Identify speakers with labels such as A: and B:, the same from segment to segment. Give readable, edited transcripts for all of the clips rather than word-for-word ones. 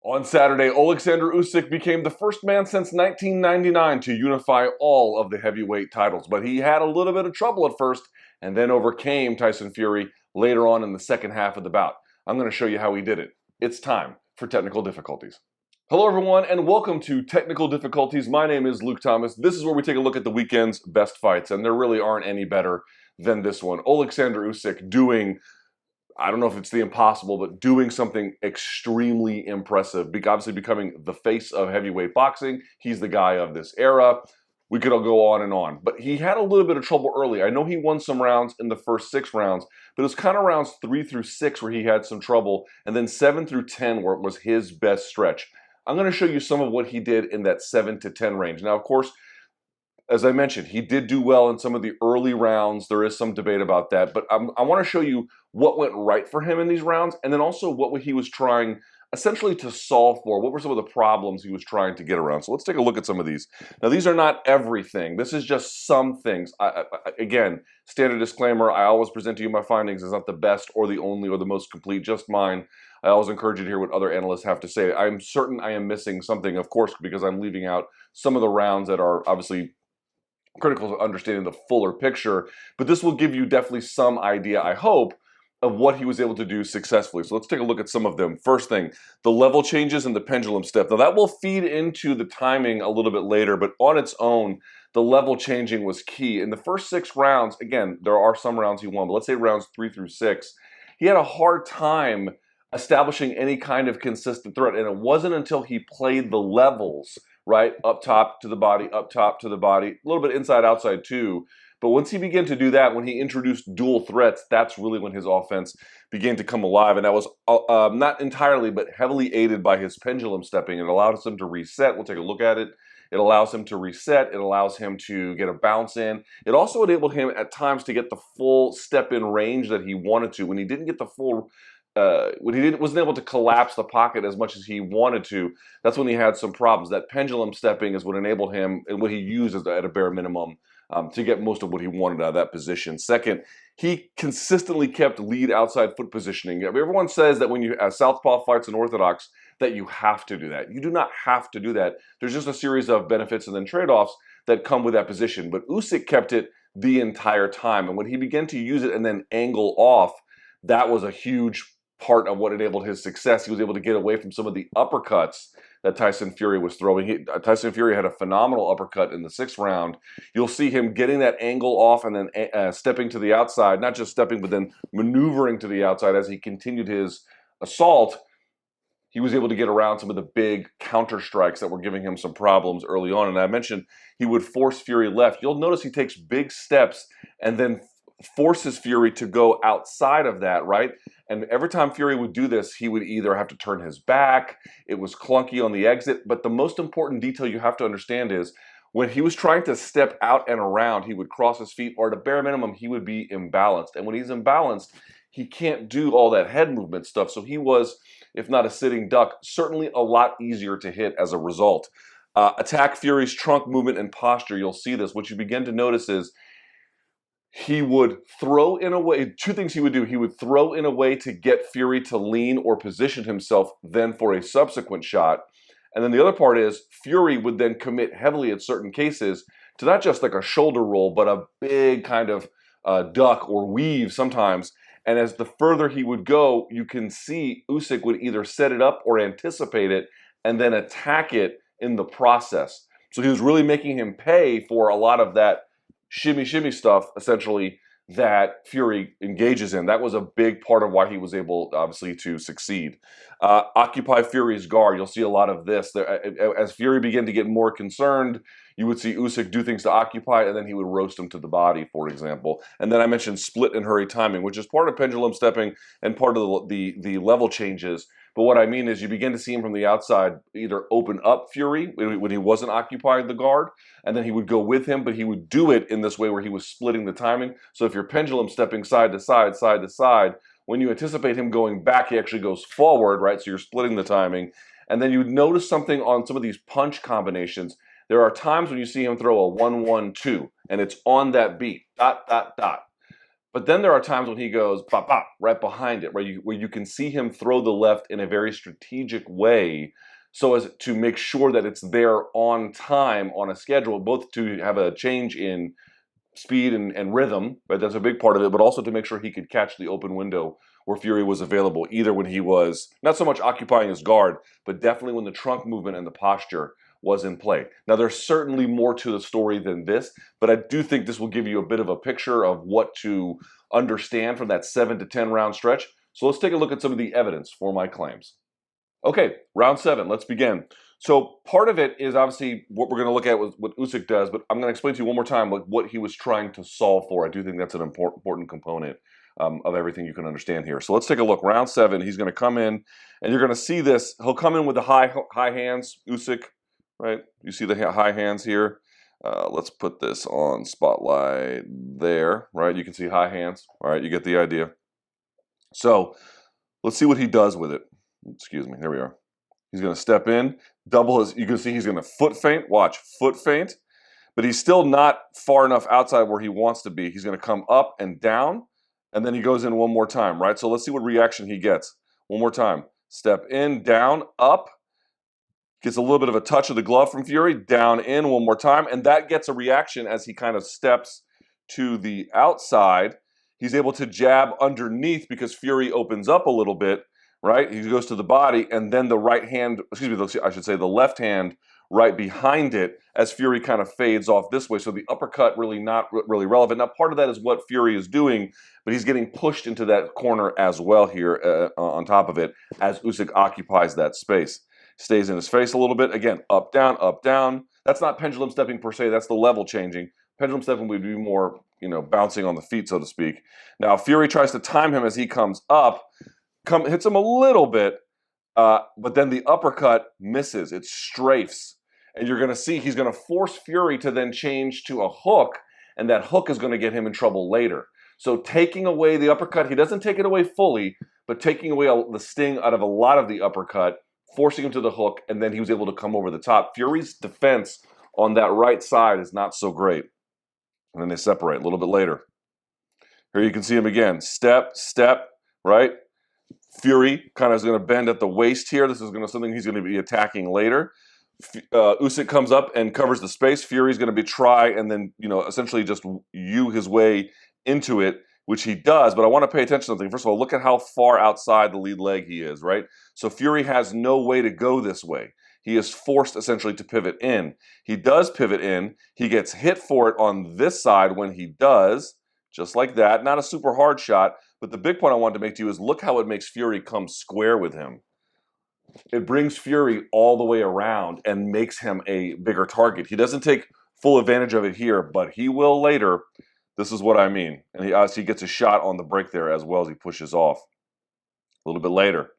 A: On Saturday, Oleksandr Usyk became the first man since 1999 to unify all of the heavyweight titles, but he had a little bit of trouble at first and then overcame Tyson Fury later on in the second half of the bout. I'm going to show you how he did it. It's time for Technical Difficulties. Hello everyone and welcome to Technical Difficulties. My name is Luke Thomas. This is where we take a look at the weekend's best fights, and there really aren't any better than this one. Oleksandr Usyk doing, I don't know if it's the impossible, but doing something extremely impressive. Obviously becoming the face of heavyweight boxing. He's the guy of this era. We could all go on and on. But he had a little bit of trouble early. I know he won some rounds in the first 6 rounds, but it was kind of rounds 3 through 6 where he had some trouble, and then 7 through 10 where it was his best stretch. I'm going to show you some of what he did in that 7 to 10 range. Now, of course, as I mentioned, he did do well in some of the early rounds. There is some debate about that, but I want to show you what went right for him in these rounds, and then also what he was trying essentially to solve for. What were some of the problems he was trying to get around? So let's take a look at some of these. Now, these are not everything. This is just some things. Again, standard disclaimer, I always present to you my findings as not the best or the only or the most complete, just mine. I always encourage you to hear what other analysts have to say. I'm certain I am missing something, of course, because I'm leaving out some of the rounds that are obviously critical to understanding the fuller picture, but this will give you definitely some idea, I hope, of what he was able to do successfully. So let's take a look at some of them. First thing, the level changes and the pendulum step. Now that will feed into the timing a little bit later, but on its own, the level changing was key. In the first 6 rounds, again, there are some rounds he won, but let's say rounds 3 through 6, he had a hard time establishing any kind of consistent threat, and it wasn't until he played the levels, right? Up top to the body, up top to the body, a little bit inside, outside too. But once he began to do that, when he introduced dual threats, that's really when his offense began to come alive. And that was not entirely, but heavily aided by his pendulum stepping. It allows him to reset. We'll take a look at it. It allows him to reset. It allows him to get a bounce in. It also enabled him at times to get the full step-in range that he wanted to. When he didn't get the full when he wasn't able to collapse the pocket as much as he wanted to, that's when he had some problems. That pendulum stepping is what enabled him, and what he used at a bare minimum, to get most of what he wanted out of that position. Second, he consistently kept lead outside foot positioning. Everyone says that when you southpaw fights in orthodox, that you have to do that. You do not have to do that. There's just a series of benefits and then trade-offs that come with that position. But Usyk kept it the entire time, and when he began to use it and then angle off, that was a huge part of what enabled his success. He was able to get away from some of the uppercuts that Tyson Fury was throwing. Tyson Fury had a phenomenal uppercut in the 6th round. You'll see him getting that angle off and then stepping to the outside, not just stepping, but then maneuvering to the outside as he continued his assault. He was able to get around some of the big counter strikes that were giving him some problems early on. And I mentioned he would force Fury left. You'll notice he takes big steps and then forces Fury to go outside of that, right? And every time Fury would do this, he would either have to turn his back, it was clunky on the exit, but the most important detail you have to understand is when he was trying to step out and around, he would cross his feet, or at a bare minimum, he would be imbalanced. And when he's imbalanced, he can't do all that head movement stuff. So he was, if not a sitting duck, certainly a lot easier to hit as a result. Attack Fury's trunk movement and posture, you'll see this. What you begin to notice is he would throw in a way, 2 things he would do. He would throw in a way to get Fury to lean or position himself then for a subsequent shot. And then the other part is Fury would then commit heavily in certain cases to not just like a shoulder roll, but a big kind of duck or weave sometimes. And as the further he would go, you can see Usyk would either set it up or anticipate it and then attack it in the process. So he was really making him pay for a lot of that shimmy stuff, essentially, that Fury engages in. That was a big part of why he was able, obviously, to succeed. Occupy Fury's guard. You'll see a lot of this. As Fury began to get more concerned, you would see Usyk do things to occupy, and then he would roast him to the body, for example. And then I mentioned split and hurry timing, which is part of pendulum stepping and part of the level changes. But what I mean is you begin to see him from the outside either open up Fury when he wasn't occupying the guard, and then he would go with him, but he would do it in this way where he was splitting the timing. So if you're pendulum stepping side to side, side to side, when you anticipate him going back, he actually goes forward, right? So you're splitting the timing. And then you would notice something on some of these punch combinations. There are times when you see him throw a 1-1-2, and it's on that beat, dot, dot, dot. But then there are times when he goes bop bop right behind it, where you can see him throw the left in a very strategic way, so as to make sure that it's there on time on a schedule, both to have a change in speed and rhythm, right? That's a big part of it, but also to make sure he could catch the open window where Fury was available, either when he was not so much occupying his guard, but definitely when the trunk movement and the posture was in play. Now, there's certainly more to the story than this, but I do think this will give you a bit of a picture of what to understand from that 7 to 10 round stretch. So let's take a look at some of the evidence for my claims. Okay, round 7, let's begin. So part of it is obviously what we're going to look at with what Usyk does, but I'm going to explain to you one more time what he was trying to solve for. I do think that's an important component of everything you can understand here. So let's take a look. Round 7, he's going to come in, and you're going to see this. He'll come in with the high hands, Usyk, right? You see the high hands here. Let's put this on spotlight there, right? You can see high hands. All right, you get the idea. So let's see what he does with it. Excuse me, here we are. He's going to step in, double his, you can see he's going to foot feint, watch, foot feint, but he's still not far enough outside where he wants to be. He's going to come up and down, and then he goes in one more time, right? So let's see what reaction he gets. One more time. Step in, down, up, gets a little bit of a touch of the glove from Fury, down, in, one more time, and that gets a reaction as he kind of steps to the outside. He's able to jab underneath because Fury opens up a little bit, right? He goes to the body, and then the right hand, excuse me, I should say the left hand right behind it as Fury kind of fades off this way. So the uppercut really not really relevant. Now, part of that is what Fury is doing, but he's getting pushed into that corner as well here on top of it as Usyk occupies that space. Stays in his face a little bit. Again, up, down, up, down. That's not pendulum stepping per se. That's the level changing. Pendulum stepping would be more, bouncing on the feet, so to speak. Now, Fury tries to time him as he comes up. Hits him a little bit, but then the uppercut misses. It strafes. And you're going to see he's going to force Fury to then change to a hook, and that hook is going to get him in trouble later. So taking away the uppercut, he doesn't take it away fully, but taking away the sting out of a lot of the uppercut, forcing him to the hook, and then he was able to come over the top. Fury's defense on that right side is not so great. And then they separate a little bit later. Here you can see him again. Step, step, right? Fury kind of is going to bend at the waist here. This is going to something he's going to be attacking later. Usyk comes up and covers the space. Fury's going to be try and then, essentially just his way into it, which he does. But I want to pay attention to something. First of all, look at how far outside the lead leg he is, right? So Fury has no way to go this way. He is forced essentially to pivot in. He does pivot in. He gets hit for it on this side when he does, just like that. Not a super hard shot. But the big point I wanted to make to you is look how it makes Fury come square with him. It brings Fury all the way around and makes him a bigger target. He doesn't take full advantage of it here, but he will later. This is what I mean. And he gets a shot on the break there as well as he pushes off. A little bit later.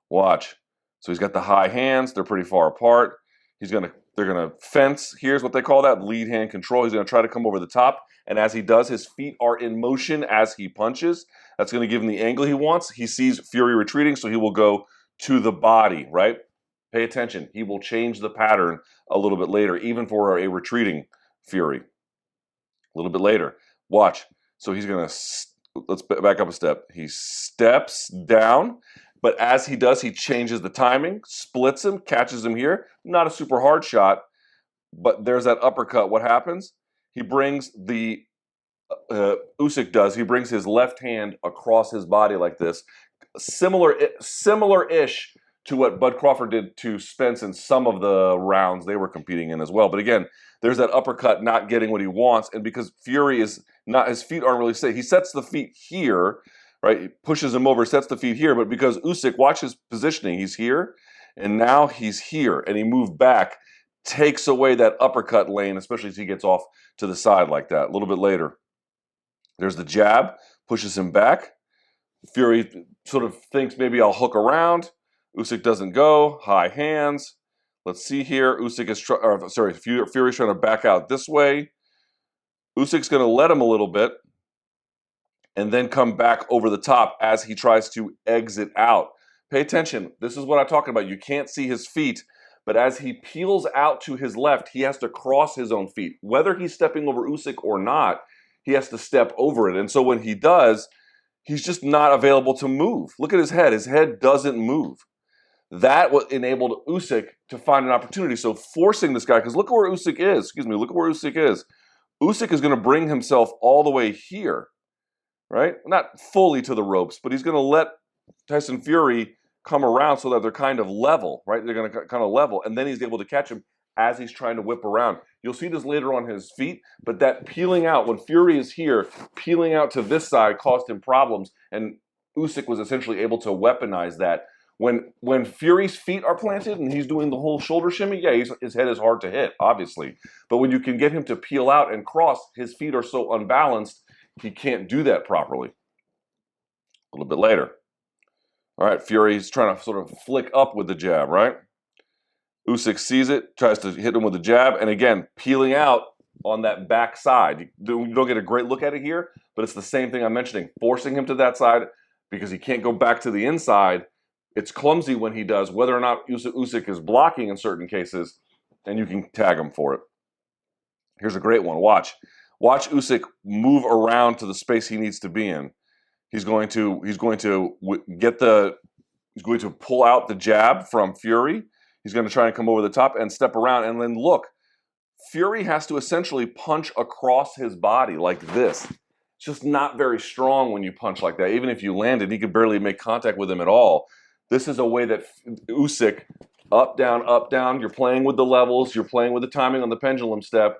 A: Watch. So he's got the high hands. They're pretty far apart. They're going to fence. Here's what they call that, lead hand control. He's going to try to come over the top. And as he does, his feet are in motion as he punches. That's going to give him the angle he wants. He sees Fury retreating, so he will go to the body, right? Pay attention. He will change the pattern a little bit later, even for a retreating Fury. A little bit later. Watch. So he's going to, let's back up a step. He steps down, but as he does, he changes the timing, splits him, catches him here. Not a super hard shot, but there's that uppercut. What happens? He brings Usyk does. He brings his left hand across his body like this, similar-ish to what Bud Crawford did to Spence in some of the rounds they were competing in as well. But again, there's that uppercut not getting what he wants, and because Fury is not, his feet aren't really safe. He sets the feet here, right? He pushes him over, sets the feet here, but because Usyk, watch his positioning. He's here, and now he's here, and he moved back, takes away that uppercut lane, especially as he gets off to the side like that. A little bit later. There's the jab, pushes him back. Fury sort of thinks maybe I'll hook around. Usyk doesn't go. High hands. Let's see here. Fury's trying to back out this way. Usyk's going to let him a little bit and then come back over the top as he tries to exit out. Pay attention. This is what I'm talking about. You can't see his feet, but as he peels out to his left, he has to cross his own feet. Whether he's stepping over Usyk or not, he has to step over it. And so when he does, he's just not available to move. Look at his head. His head doesn't move. That what enabled Usyk to find an opportunity. So forcing this guy, because look at where Usyk is. Excuse me, look at where Usyk is. Usyk is going to bring himself all the way here, right? Not fully to the ropes, but he's going to let Tyson Fury come around so that they're kind of level, right? They're going to kind of level, and then he's able to catch him as he's trying to whip around. You'll see this later on his feet, but that peeling out, when Fury is here, peeling out to this side caused him problems, and Usyk was essentially able to weaponize that. When Fury's feet are planted and he's doing the whole shoulder shimmy, yeah, his head is hard to hit, obviously. But when you can get him to peel out and cross, his feet are so unbalanced, he can't do that properly. A little bit later. All right, Fury's trying to sort of flick up with the jab, right? Usyk sees it, tries to hit him with the jab, and again, peeling out on that back side. You don't get a great look at it here, but it's the same thing I'm mentioning. Forcing him to that side because he can't go back to the inside. It's clumsy when he does, whether or not Usyk is blocking in certain cases, and you can tag him for it. Here's a great one. Watch Usyk move around to the space he needs to be in. He's going to pull out the jab from Fury. He's going to try and come over the top and step around, and then look, Fury has to essentially punch across his body like this. It's just not very strong when you punch like that. Even if you landed, he could barely make contact with him at all. This is a way that Usyk, up, down, you're playing with the levels, you're playing with the timing on the pendulum step.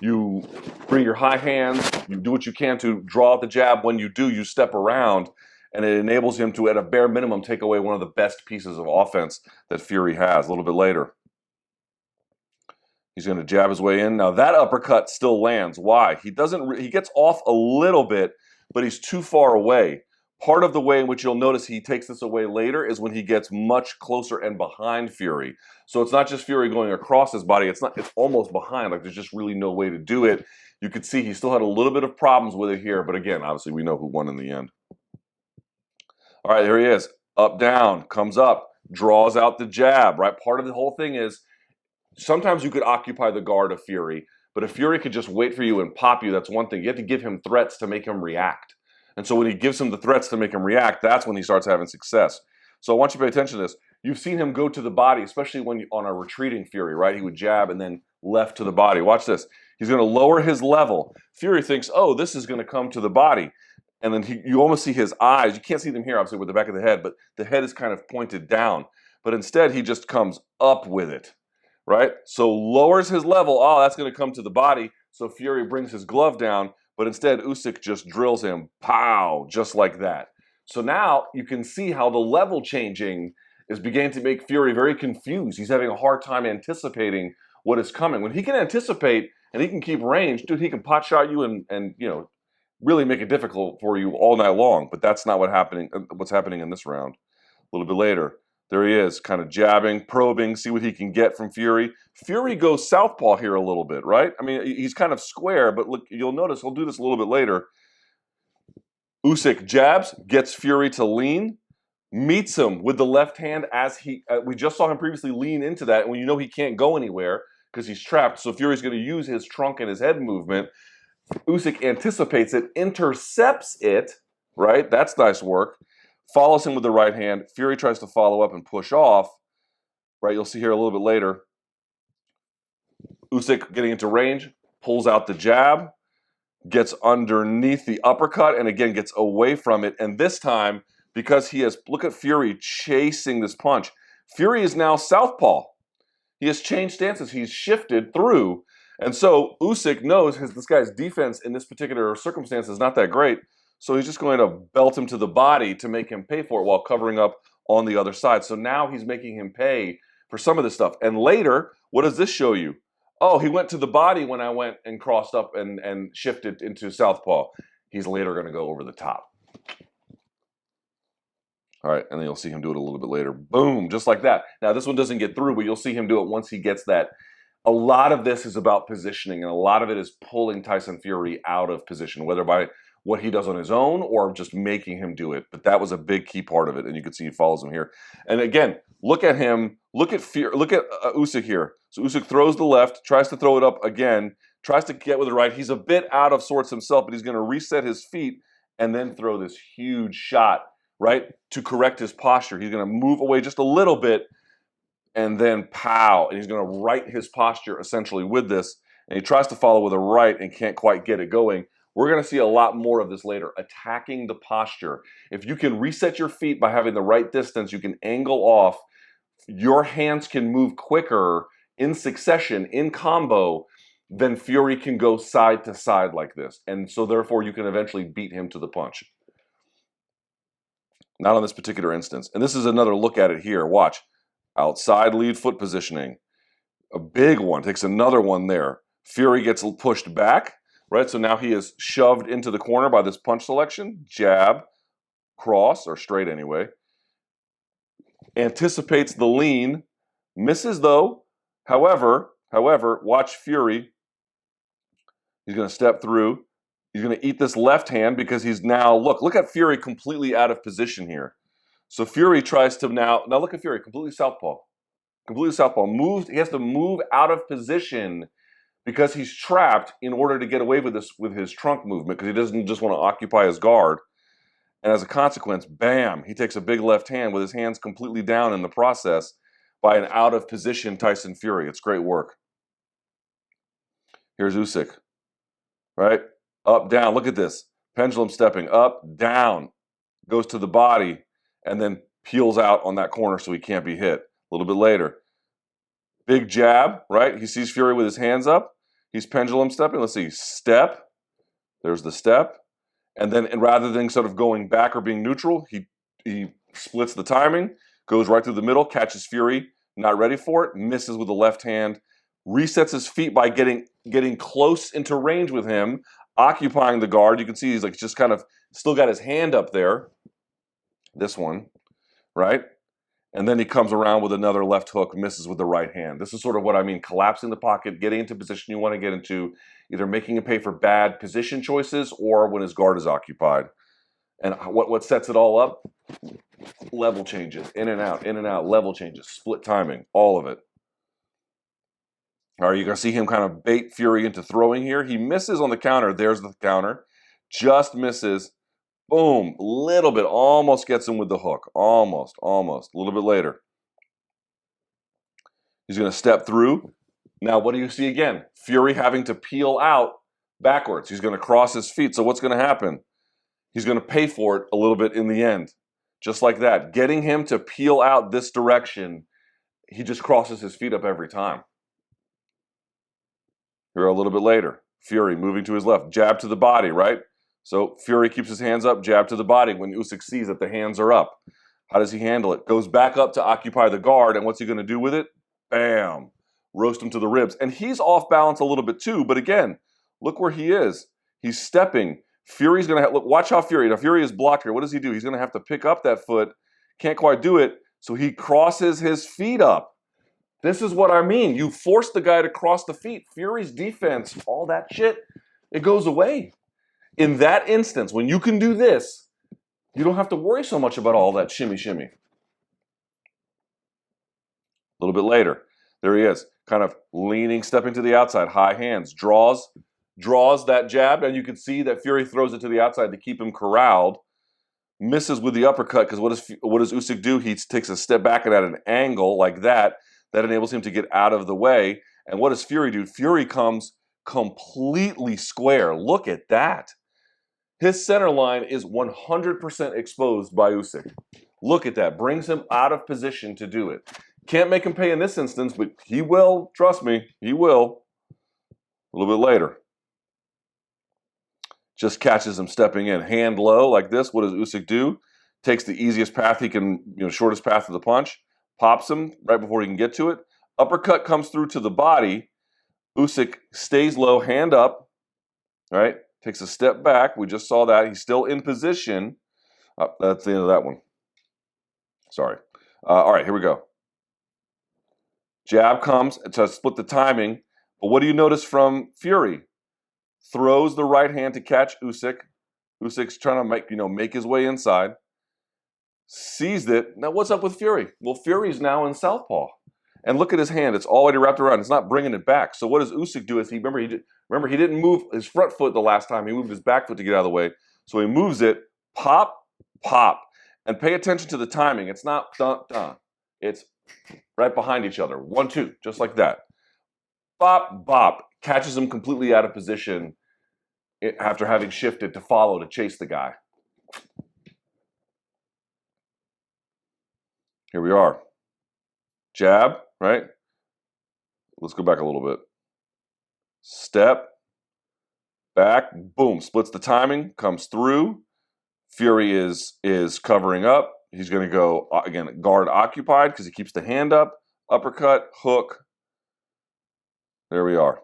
A: You bring your high hands, you do what you can to draw out the jab. When you do, you step around, and it enables him to, at a bare minimum, take away one of the best pieces of offense that Fury has. A little bit later, he's going to jab his way in. Now that uppercut still lands. Why? He gets off a little bit, but he's too far away. Part of the way in which you'll notice he takes this away later is when he gets much closer and behind Fury. So it's not just Fury going across his body, it's almost behind, like there's just really no way to do it. You could see he still had a little bit of problems with it here, but again, obviously we know who won in the end. All right, there he is. Up, down, comes up, draws out the jab, right? Part of the whole thing is sometimes you could occupy the guard of Fury, but if Fury could just wait for you and pop you, that's one thing. You have to give him threats to make him react. And so when he gives him the threats to make him react, that's when he starts having success. So I want you to pay attention to this. You've seen him go to the body, especially when on a retreating Fury, right? He would jab and then left to the body. Watch this. He's going to lower his level. Fury thinks, oh, this is going to come to the body. And then you almost see his eyes. You can't see them here, obviously, with the back of the head, but the head is kind of pointed down. But instead, he just comes up with it, right? So lowers his level. Oh, that's going to come to the body. So Fury brings his glove down. But instead, Usyk just drills him, pow, just like that. So now you can see how the level changing is beginning to make Fury very confused. He's having a hard time anticipating what is coming. When he can anticipate and he can keep range, dude, he can pot shot you and really make it difficult for you all night long. But that's not what's happening in this round. A little bit later, there he is, kind of jabbing, probing, see what he can get from Fury. Fury goes southpaw here a little bit, right? I mean, he's kind of square, but look, you'll notice he'll do this a little bit later. Usyk jabs, gets Fury to lean, meets him with the left hand as we just saw him previously lean into that, and when you know he can't go anywhere because he's trapped, so Fury's going to use his trunk and his head movement. Usyk anticipates it, intercepts it, right? That's nice work. Follows him with the right hand. Fury tries to follow up and push off. Right, you'll see here a little bit later. Usyk getting into range, pulls out the jab, gets underneath the uppercut, and again gets away from it. And this time, because look at Fury chasing this punch. Fury is now southpaw. He has changed stances. He's shifted through. And so Usyk knows this guy's defense in this particular circumstance is not that great. So he's just going to belt him to the body to make him pay for it while covering up on the other side. So now he's making him pay for some of this stuff. And later, what does this show you? Oh, he went to the body when I went and crossed up and shifted into southpaw. He's later going to go over the top. All right, and then you'll see him do it a little bit later. Boom, just like that. Now, this one doesn't get through, but you'll see him do it once he gets that. A lot of this is about positioning, and a lot of it is pulling Tyson Fury out of position, whether by what he does on his own or just making him do it. But that was a big key part of it, and you can see he follows him here. And again, look at him. Look at Usyk here. So Usyk throws the left, tries to throw it up again, tries to get with the right. He's a bit out of sorts himself, but he's going to reset his feet and then throw this huge shot, right, to correct his posture. He's going to move away just a little bit and then pow, and he's going to right his posture essentially with this. And he tries to follow with a right and can't quite get it going. We're going to see a lot more of this later, attacking the posture. If you can reset your feet by having the right distance, you can angle off. Your hands can move quicker in succession, in combo, than Fury can go side to side like this. And so therefore you can eventually beat him to the punch. Not on this particular instance. And this is another look at it here. Watch. Outside lead foot positioning. A big one. Takes another one there. Fury gets pushed back, right? So now he is shoved into the corner by this punch selection. Jab, cross, or straight anyway. Anticipates the lean. Misses though. However, watch Fury. He's going to step through. He's going to eat this left hand because he's now, look at Fury completely out of position here. So Fury tries to now look at Fury, completely southpaw. Completely southpaw. He has to move out of position because he's trapped in order to get away with this with his trunk movement because he doesn't just want to occupy his guard. And as a consequence, bam, he takes a big left hand with his hands completely down in the process by an out of position Tyson Fury. It's great work. Here's Usyk, right? Up, down, look at this. Pendulum stepping up, down, goes to the body, and then peels out on that corner so he can't be hit. A little bit later. Big jab, right? He sees Fury with his hands up. He's pendulum stepping. Let's see, step. There's the step. And then rather than sort of going back or being neutral, he splits the timing, goes right through the middle, catches Fury, not ready for it, misses with the left hand, resets his feet by getting close into range with him, occupying the guard. You can see he's like just kind of still got his hand up there. This one, right? And then he comes around with another left hook, misses with the right hand. This is sort of what I mean, collapsing the pocket, getting into position you want to get into, either making him pay for bad position choices or when his guard is occupied. And what sets it all up? Level changes, in and out, level changes, split timing, all of it. All right, you're going to see him kind of bait Fury into throwing here. He misses on the counter. There's the counter. Just misses. Boom, little bit, almost gets him with the hook. Almost, a little bit later. He's going to step through. Now, what do you see again? Fury having to peel out backwards. He's going to cross his feet. So what's going to happen? He's going to pay for it a little bit in the end. Just like that. Getting him to peel out this direction, he just crosses his feet up every time. Here a little bit later. Fury moving to his left. Jab to the body, right? So Fury keeps his hands up, jab to the body when Usyk sees that the hands are up. How does he handle it? Goes back up to occupy the guard, and what's he going to do with it? Bam! Roast him to the ribs. And he's off balance a little bit too, but again, look where he is. He's stepping. Fury's going to look. Watch how Fury is blocked here. What does he do? He's going to have to pick up that foot. Can't quite do it, so he crosses his feet up. This is what I mean. You force the guy to cross the feet. Fury's defense, all that shit, it goes away. In that instance, when you can do this, you don't have to worry so much about all that shimmy. A little bit later, there he is, kind of leaning, stepping to the outside, high hands, draws that jab, and you can see that Fury throws it to the outside to keep him corralled. Misses with the uppercut, because what does Usyk do? He takes a step back and at an angle like that. That enables him to get out of the way. And what does Fury do? Fury comes completely square. Look at that. His center line is 100% exposed by Usyk. Look at that. Brings him out of position to do it. Can't make him pay in this instance, but he will. Trust me, he will. A little bit later. Just catches him stepping in. Hand low like this. What does Usyk do? Takes the easiest path he can, shortest path to the punch. Pops him right before he can get to it. Uppercut comes through to the body. Usyk stays low, hand up. Right? Takes a step back. We just saw that. He's still in position. That's the end of that one. Sorry. All right, here we go. Jab comes to split the timing. But what do you notice from Fury? Throws the right hand to catch Usyk. Usyk's trying to make his way inside. Seized it. Now what's up with Fury? Well, Fury's now in southpaw. And look at his hand; it's already wrapped around. It's not bringing it back. So what does Usyk do? Is he didn't move his front foot the last time. He moved his back foot to get out of the way. So he moves it, pop, pop, and pay attention to the timing. It's not dun dun. It's right behind each other. 1, 2, just like that. Bop, bop. Catches him completely out of position after having shifted to follow to chase the guy. Here we are. Jab, right? Let's go back a little bit. Step, back, boom, splits the timing, comes through. Fury is covering up. He's going to go, again, guard occupied because he keeps the hand up. Uppercut, hook. There we are.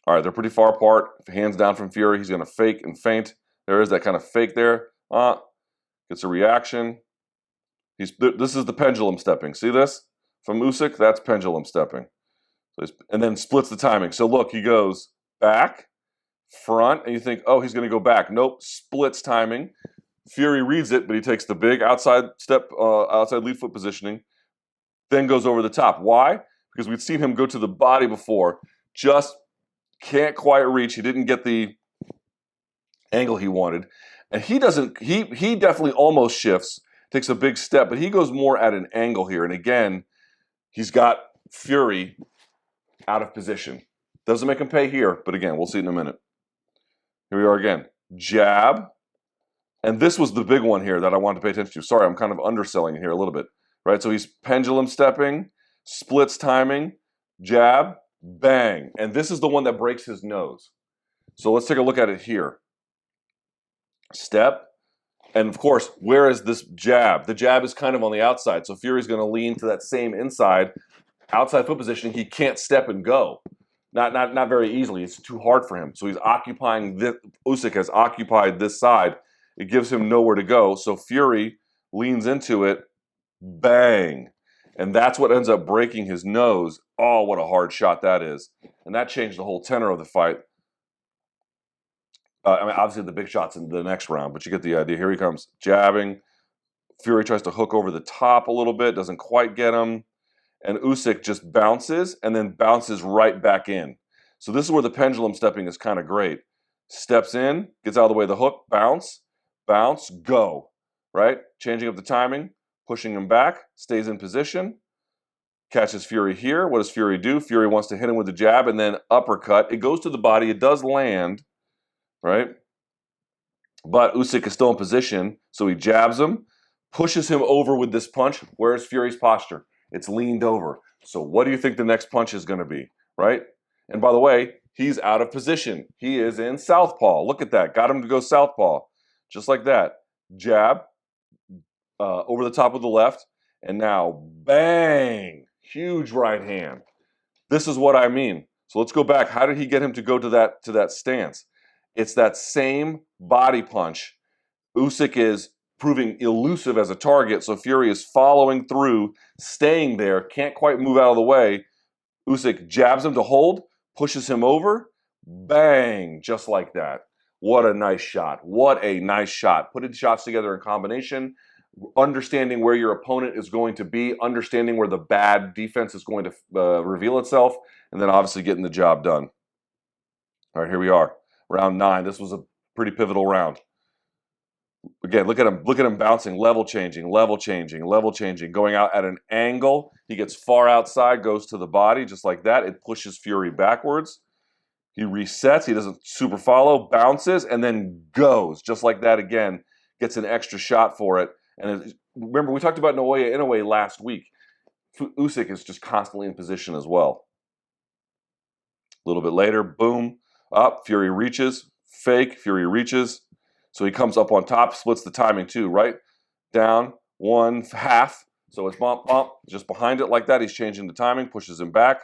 A: All right, they're pretty far apart. Hands down from Fury. He's going to fake and feint. There is that kind of fake there. Gets a reaction. This is the pendulum stepping. See this? From Usyk, that's pendulum stepping. And then splits the timing. So look, he goes back, front, and you think, oh, he's going to go back. Nope, splits timing. Fury reads it, but he takes the big outside step, outside lead foot positioning, then goes over the top. Why? Because we'd seen him go to the body before, just can't quite reach. He didn't get the angle he wanted. And he definitely almost shifts, takes a big step, but he goes more at an angle here. And again, he's got Fury out of position. Doesn't make him pay here, but again, we'll see it in a minute. Here we are again. Jab. And this was the big one here that I wanted to pay attention to. Sorry, I'm kind of underselling it here a little bit. Right, so he's pendulum stepping, splits timing, jab, bang. And this is the one that breaks his nose. So let's take a look at it here. Step. And of course, where is this jab? The jab is kind of on the outside. So Fury's going to lean to that same outside foot positioning. He can't step and go. Not very easily. It's too hard for him. So he's occupying this. Usyk has occupied this side. It gives him nowhere to go. So Fury leans into it. Bang. And that's what ends up breaking his nose. Oh, what a hard shot that is. And that changed the whole tenor of the fight. Obviously the big shot's in the next round, but you get the idea. Here he comes, jabbing. Fury tries to hook over the top a little bit, doesn't quite get him. And Usyk just bounces and then bounces right back in. So this is where the pendulum stepping is kind of great. Steps in, gets out of the way of the hook, bounce, bounce, go. Right? Changing up the timing, pushing him back, stays in position, catches Fury here. What does Fury do? Fury wants to hit him with the jab and then uppercut. It goes to the body. It does land. Right? But Usyk is still in position, so he jabs him, pushes him over with this punch. Where's Fury's posture? It's leaned over. So what do you think the next punch is going to be? Right? And by the way, he's out of position. He is in southpaw. Look at that. Got him to go southpaw. Just like that. Jab over the top of the left. And now, bang! Huge right hand. This is what I mean. So let's go back. How did he get him to go to that stance? It's that same body punch. Usyk is proving elusive as a target, so Fury is following through, staying there, can't quite move out of the way. Usyk jabs him to hold, pushes him over, bang, just like that. What a nice shot. What a nice shot. Putting shots together in combination, understanding where your opponent is going to be, understanding where the bad defense is going to reveal itself, and then obviously getting the job done. All right, here we are. Round 9. This was a pretty pivotal round. Again, look at him bouncing, level changing, going out at an angle. He gets far outside, goes to the body, just like that. It pushes Fury backwards. He resets, he doesn't super follow, bounces, and then goes, just like that again. Gets an extra shot for it. And remember, we talked about Naoya Inoue last week. Usyk is just constantly in position as well. A little bit later, boom. Up, Fury reaches, fake, Fury reaches. So he comes up on top, splits the timing too, right? Down, 1/2. So it's bump, bump, just behind it like that. He's changing the timing, pushes him back,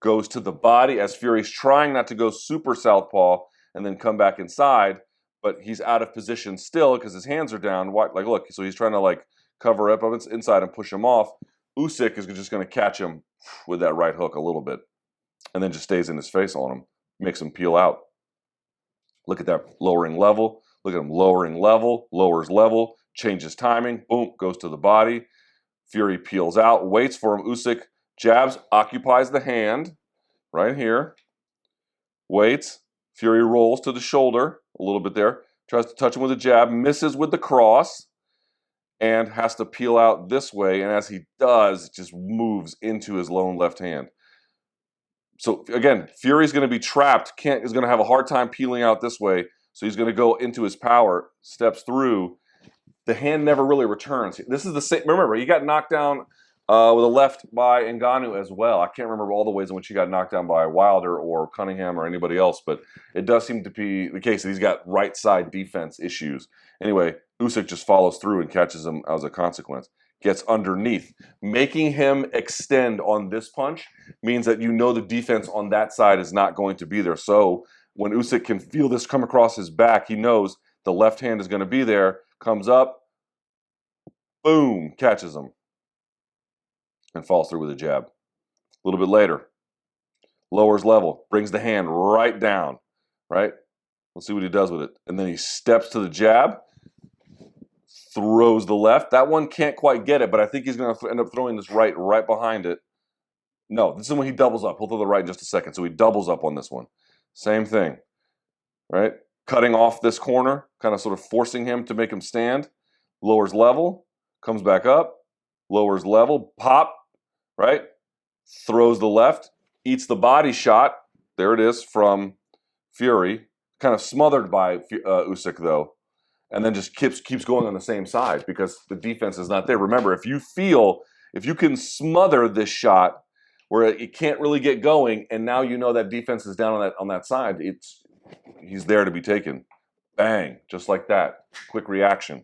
A: goes to the body as Fury's trying not to go super southpaw and then come back inside, but he's out of position still because his hands are down. Like, look, so he's trying to like cover up inside and push him off. Usyk is just going to catch him with that right hook a little bit and then just stays in his face on him. Makes him peel out. Look at that lowering level. Look at him lowering level, lowers level, changes timing, boom, goes to the body. Fury peels out, waits for him. Usyk jabs, occupies the hand right here, waits. Fury rolls to the shoulder a little bit there, tries to touch him with a jab, misses with the cross, and has to peel out this way. And as he does, it just moves into his lone left hand. So again, Fury's going to be trapped, is going to have a hard time peeling out this way. So he's going to go into his power, steps through. The hand never really returns. This is the same. Remember, he got knocked down with a left by Ngannou as well. I can't remember all the ways in which he got knocked down by Wilder or Cunningham or anybody else, but it does seem to be the case that he's got right side defense issues. Anyway, Usyk just follows through and catches him as a consequence. Gets underneath. Making him extend on this punch means that you know the defense on that side is not going to be there. So when Usyk can feel this come across his back, he knows the left hand is going to be there, comes up, boom, catches him, and falls through with a jab. A little bit later, lowers level, brings the hand right down, right? Let's see what he does with it. And then he steps to the jab, throws the left. That one can't quite get it, but I think he's going to end up throwing this right behind it. No, this is when he doubles up. He'll throw the right in just a second. So he doubles up on this one. Same thing, right? Cutting off this corner, kind of sort of forcing him to make him stand. Lowers level, comes back up, lowers level, pop, right? Throws the left, eats the body shot. There it is from Fury. Kind of smothered by Usyk, though. And then just keeps going on the same side because the defense is not there. Remember, if you can smother this shot where it can't really get going, and now you know that defense is down on that side, he's there to be taken. Bang, just like that. Quick reaction.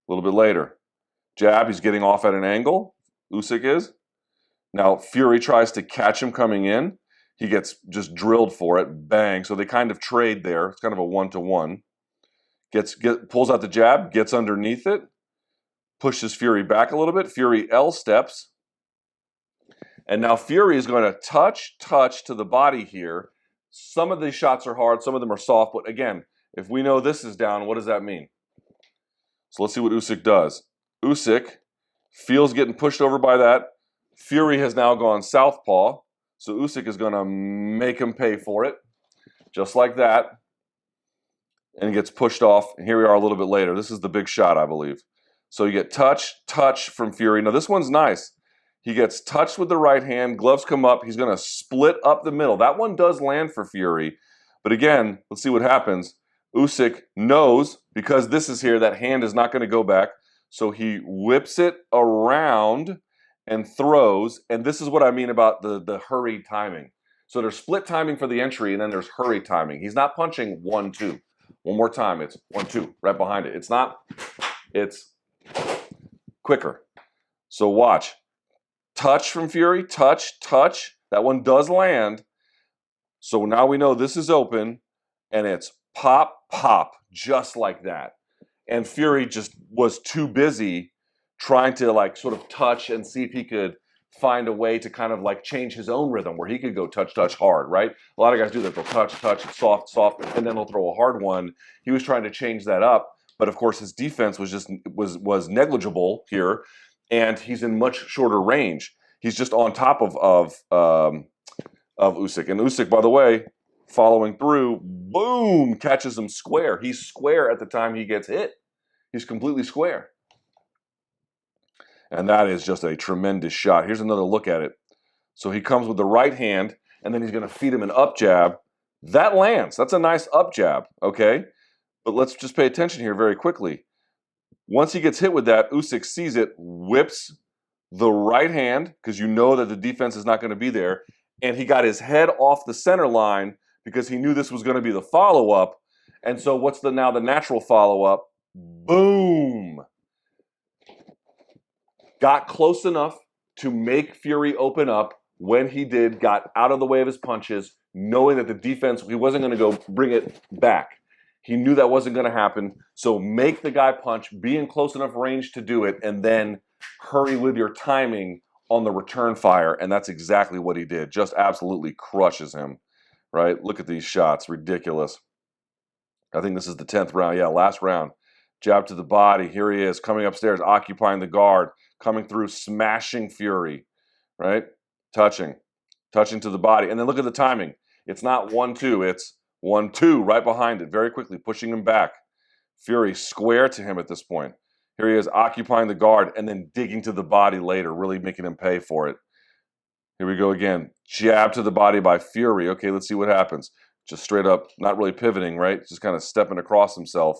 A: A little bit later, jab, he's getting off at an angle, Usyk is. Now Fury tries to catch him coming in. He gets just drilled for it, bang. So they kind of trade there. It's kind of a one-to-one. Pulls out the jab, gets underneath it, pushes Fury back a little bit. Fury L steps. And now Fury is going to touch to the body here. Some of these shots are hard, some of them are soft. But again, if we know this is down, what does that mean? So let's see what Usyk does. Usyk feels getting pushed over by that. Fury has now gone southpaw. So Usyk is going to make him pay for it, just like that, and gets pushed off. And here we are a little bit later. This is the big shot, I believe. So you get touch from Fury. Now this one's nice. He gets touched with the right hand. Gloves come up. He's going to split up the middle. That one does land for Fury. But again, let's see what happens. Usyk knows, because this is here, that hand is not going to go back. So he whips it around and throws, and this is what I mean about the hurried timing. So there's split timing for the entry, and then there's hurried timing. He's not punching 1-2. One more time, it's 1-2 right behind it. It's quicker. So watch. Touch from Fury, touch. That one does land. So now we know this is open, and it's pop, just like that. And Fury just was too busy trying to like sort of touch and see if he could find a way to kind of like change his own rhythm where he could go touch hard, right? A lot of guys do that. They'll touch, soft, and then they'll throw a hard one. He was trying to change that up, but of course his defense was negligible here, and he's in much shorter range. He's just on top of Usyk. And Usyk, by the way, following through, boom, catches him square. He's square at the time he gets hit. He's completely square. And that is just a tremendous shot. Here's another look at it. So he comes with the right hand, and then he's going to feed him an up jab. That lands. That's a nice up jab, okay? But let's just pay attention here very quickly. Once he gets hit with that, Usyk sees it, whips the right hand, because you know that the defense is not going to be there, and he got his head off the center line because he knew this was going to be the follow-up. And so what's now the natural follow-up? Boom! Got close enough to make Fury open up. When he did, got out of the way of his punches, knowing that the defense, he wasn't going to go bring it back. He knew that wasn't going to happen. So make the guy punch, be in close enough range to do it, and then hurry with your timing on the return fire. And that's exactly what he did. Just absolutely crushes him, right? Look at these shots. Ridiculous. I think this is the 10th round. Yeah, last round. Jab to the body. Here he is, coming upstairs, occupying the guard, coming through, smashing Fury, right? Touching to the body. And then look at the timing. It's not 1-2, it's 1-2 right behind it, very quickly, pushing him back. Fury square to him at this point. Here he is, occupying the guard and then digging to the body later, really making him pay for it. Here we go again. Jab to the body by Fury. Okay, let's see what happens. Just straight up, not really pivoting, right? Just kind of stepping across himself.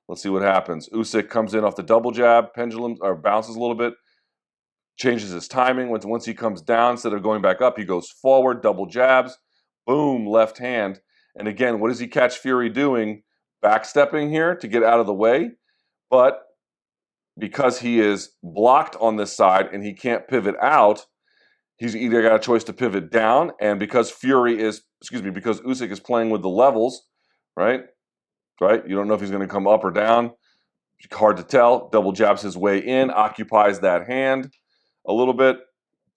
A: Let's see what happens. Usyk comes in off the double jab, pendulum, or bounces a little bit, changes his timing. Once he comes down, instead of going back up, he goes forward, double jabs, boom, left hand. And again, what does he catch Fury doing? Backstepping here to get out of the way. But because he is blocked on this side and he can't pivot out, he's either got a choice to pivot down, and because because Usyk is playing with the levels, right? You don't know if he's going to come up or down. Hard to tell. Double jabs his way in, occupies that hand a little bit.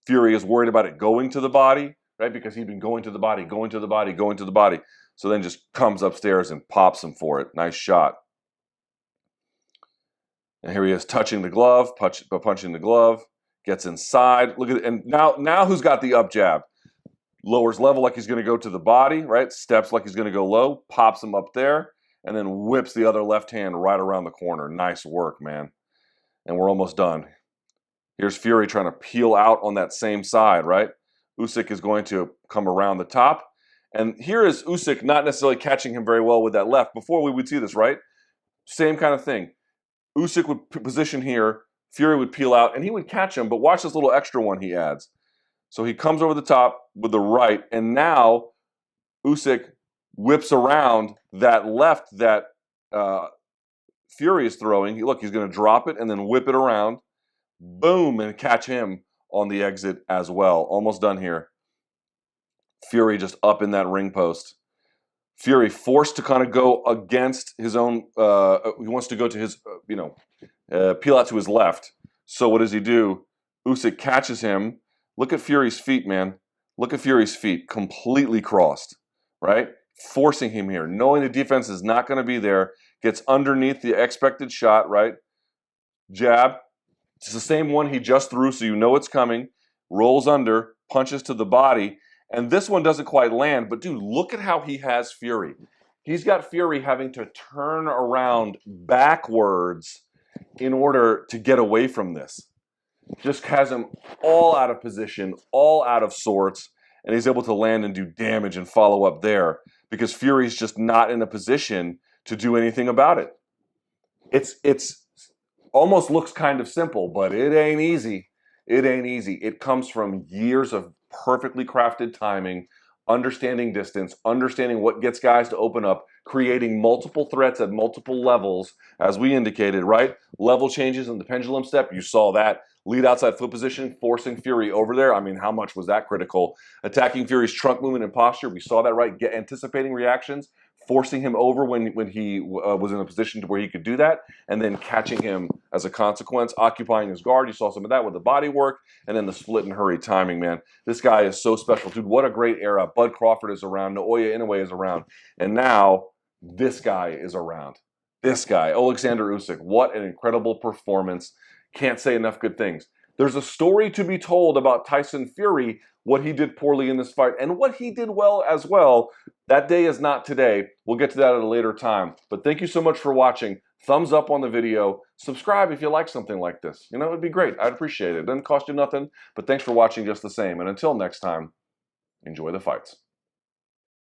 A: Fury is worried about it going to the body, right? Because he'd been going to the body, going to the body, going to the body. So then just comes upstairs and pops him for it. Nice shot. And here he is touching the glove, punching the glove, gets inside. Look at it. And now who's got the up jab? Lowers level like he's going to go to the body, right? Steps like he's going to go low, pops him up there, and then whips the other left hand right around the corner. Nice work, man. And we're almost done. Here's Fury trying to peel out on that same side, right? Usyk is going to come around the top. And here is Usyk not necessarily catching him very well with that left. Before we would see this, right? Same kind of thing. Usyk would position here, Fury would peel out, and he would catch him, but watch this little extra one he adds. So he comes over the top with the right, and now Usyk whips around that left that Fury is throwing. Look, he's going to drop it and then whip it around, boom, and catch him on the exit as well. Almost done here. Fury just up in that ring post. Fury forced to kind of go against his own, he wants to go to his, peel out to his left. So what does he do? Usyk catches him. Look at Fury's feet, man. Look at Fury's feet, completely crossed, right? Forcing him here, knowing the defense is not going to be there, gets underneath the expected shot, right? Jab. It's the same one he just threw, so you know it's coming. Rolls under, punches to the body. And this one doesn't quite land, but dude, look at how he has Fury. He's got Fury having to turn around backwards in order to get away from this. Just has him all out of position, all out of sorts, and he's able to land and do damage and follow up there because Fury's just not in a position to do anything about it. It's almost looks kind of simple, but it ain't easy. It ain't easy. It comes from years of perfectly crafted timing, understanding distance, understanding what gets guys to open up, creating multiple threats at multiple levels, as we indicated, right? Level changes in the pendulum step, you saw that. Lead outside foot position, forcing Fury over there. I mean, how much was that critical? Attacking Fury's trunk movement and posture, we saw that, right? Anticipating reactions, forcing him over when he was in a position to where he could do that, and then catching him as a consequence, occupying his guard. You saw some of that with the body work, and then the split and hurry timing, man. This guy is so special. Dude, what a great era. Bud Crawford is around. Naoya Inoue is around. And now this guy is around. This guy, Oleksandr Usyk. What an incredible performance. Can't say enough good things. There's a story to be told about Tyson Fury, what he did poorly in this fight, and what he did well as well. That day is not today. We'll get to that at a later time. But thank you so much for watching. Thumbs up on the video. Subscribe if you like something like this. You know, it'd be great. I'd appreciate it. It doesn't cost you nothing, but thanks for watching just the same. And until next time, enjoy the fights.